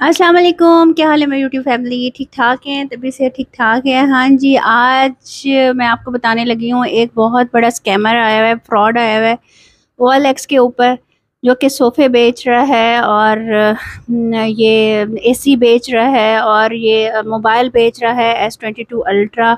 السلام علیکم، کیا حال ہے میری یوٹیوب فیملی؟ ٹھیک ٹھاک ہیں؟ طبیعت سے ٹھیک ٹھاک ہے؟ ہاں جی، آج میں آپ کو بتانے لگی ہوں ایک بہت بڑا اسکیمر آیا ہوا ہے، فراڈ آیا ہوا ہے OLX کے اوپر، جو کہ صوفے بیچ رہا ہے اور یہ AC بیچ رہا ہے اور یہ موبائل بیچ رہا ہے S22 الٹرا،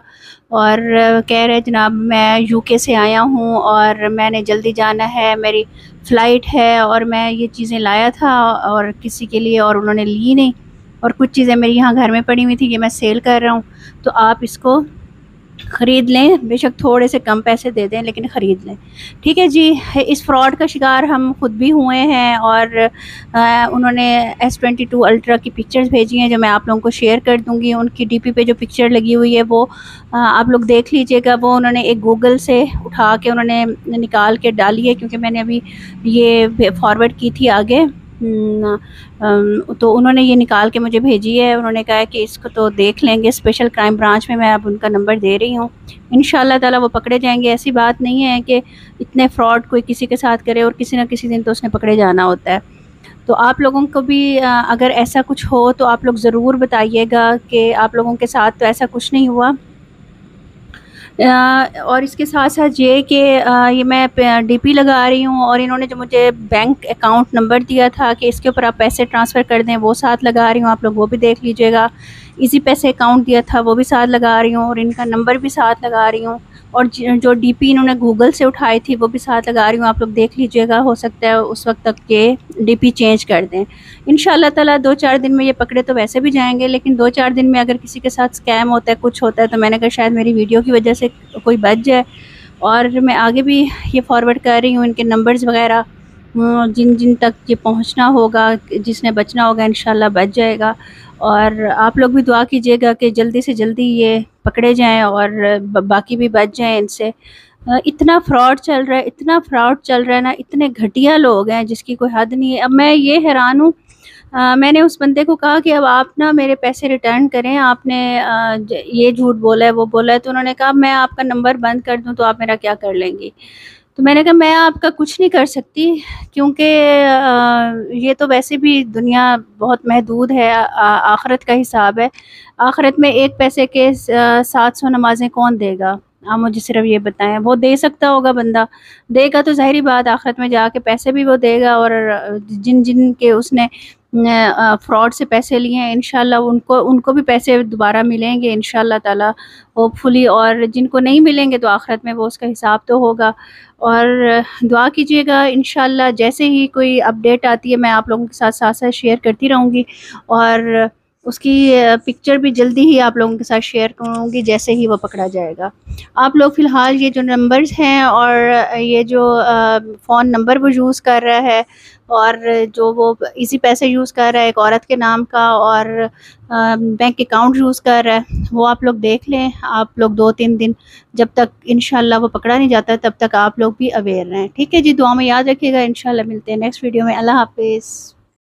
اور کہہ رہے جناب میں UK سے آیا ہوں اور میں نے جلدی جانا ہے، میری فلائٹ ہے اور میں یہ چیزیں لایا تھا اور کسی کے لیے، اور انہوں نے لی نہیں، اور کچھ چیزیں میری یہاں گھر میں پڑی ہوئی تھی کہ میں سیل کر رہا ہوں، تو آپ اس کو خرید لیں، بے شک تھوڑے سے کم پیسے دے دیں لیکن خرید لیں، ٹھیک ہے جی۔ اس فراڈ کا شکار ہم خود بھی ہوئے ہیں، اور انہوں نے S22 الٹرا کی پکچرز بھیجی ہیں جو میں آپ لوگوں کو شیئر کر دوں گی۔ ان کی DP پہ جو پکچر لگی ہوئی ہے وہ آپ لوگ دیکھ لیجئے گا، وہ انہوں نے ایک گوگل سے اٹھا کے انہوں نے نکال کے ڈالی ہے، کیونکہ میں نے ابھی یہ فارورڈ کی تھی آگے، تو انہوں نے یہ نکال کے مجھے بھیجی ہے، انہوں نے کہا ہے کہ اس کو تو دیکھ لیں گے اسپیشل کرائم برانچ میں اب ان کا نمبر دے رہی ہوں، انشاءاللہ تعالی وہ پکڑے جائیں گے۔ ایسی بات نہیں ہے کہ اتنے فراڈ کوئی کسی کے ساتھ کرے اور کسی نہ کسی دن تو اس نے پکڑے جانا ہوتا ہے۔ تو آپ لوگوں کو بھی اگر ایسا کچھ ہو تو آپ لوگ ضرور بتائیے گا کہ آپ لوگوں کے ساتھ تو ایسا کچھ نہیں ہوا۔ اور اس کے ساتھ ساتھ یہ کہ یہ میں DP لگا رہی ہوں، اور انہوں نے جو مجھے بینک اکاؤنٹ نمبر دیا تھا کہ اس کے اوپر آپ پیسے ٹرانسفر کر دیں، وہ ساتھ لگا رہی ہوں، آپ لوگ وہ بھی دیکھ لیجئے گا۔ ایزی پیسے اکاؤنٹ دیا تھا وہ بھی ساتھ لگا رہی ہوں، اور ان کا نمبر بھی ساتھ لگا رہی ہوں، اور جو DP انہوں نے گوگل سے اٹھائی تھی وہ بھی ساتھ لگا رہی ہوں، آپ لوگ دیکھ لیجئے گا، ہو سکتا ہے اس وقت تک یہ DP چینج کر دیں انشاءاللہ تعالی۔ 2-4 دن میں یہ پکڑے تو ویسے بھی جائیں گے، لیکن 2-4 دن میں اگر کسی کے ساتھ اسکیم ہوتا ہے، کچھ ہوتا ہے، تو میں نے کہا شاید میری ویڈیو کی وجہ سے کوئی بچ جائے، اور میں آگے بھی یہ فارورڈ کر رہی ہوں ان کے نمبرز وغیرہ، جن جن تک یہ پہنچنا ہوگا، جس نے بچنا ہوگا انشاءاللہ بچ جائے گا، اور آپ لوگ بھی دعا کیجئے گا کہ جلدی سے جلدی یہ پکڑے جائیں اور باقی بھی بچ جائیں ان سے۔ اتنا فراڈ چل رہا ہے، اتنا فراڈ چل رہا ہے نا، اتنے گھٹیا لوگ ہیں جس کی کوئی حد نہیں ہے۔ اب میں یہ حیران ہوں، میں نے اس بندے کو کہا کہ اب آپ نا میرے پیسے ریٹرن کریں، آپ نے یہ جھوٹ بولا ہے وہ بولا ہے، تو انہوں نے کہا میں آپ کا نمبر بند کر دوں تو آپ میرا کیا کر لیں گی؟ تو میں نے کہا میں آپ کا کچھ نہیں کر سکتی، کیونکہ یہ تو ویسے بھی دنیا بہت محدود ہے، آخرت کا حساب ہے، آخرت میں ایک پیسے کے 700 نمازیں کون دے گا؟ آپ مجھے صرف یہ بتائیں، وہ دے سکتا ہوگا بندہ، دے گا تو ظاہری بات آخرت میں جا کے پیسے بھی وہ دے گا، اور جن جن کے اس نے فراڈ سے پیسے لیے ہیں انشاءاللہ ان کو بھی پیسے دوبارہ ملیں گے انشاءاللہ تعالی ہوپ فلی، اور جن کو نہیں ملیں گے تو آخرت میں وہ اس کا حساب تو ہوگا۔ اور دعا کیجیے گا انشاءاللہ، جیسے ہی کوئی اپڈیٹ آتی ہے میں آپ لوگوں کے ساتھ ساتھ ساتھ شیئر کرتی رہوں گی، اور اس کی پکچر بھی جلدی ہی آپ لوگوں کے ساتھ شیئر کروں گی جیسے ہی وہ پکڑا جائے گا۔ آپ لوگ فی الحال یہ جو نمبرز ہیں اور یہ جو فون نمبر وہ یوز کر رہا ہے، اور جو وہ ایزی پیسے یوز کر رہا ہے ایک عورت کے نام کا، اور بینک اکاؤنٹ یوز کر رہا ہے، وہ آپ لوگ دیکھ لیں۔ آپ لوگ 2-3 دن جب تک انشاءاللہ وہ پکڑا نہیں جاتا تب تک آپ لوگ بھی اویئر رہیں، ٹھیک ہے جی؟ دعا میں یاد رکھیے گا، انشاءاللہ ملتے ہیں نیکسٹ ویڈیو میں۔ اللہ حافظ۔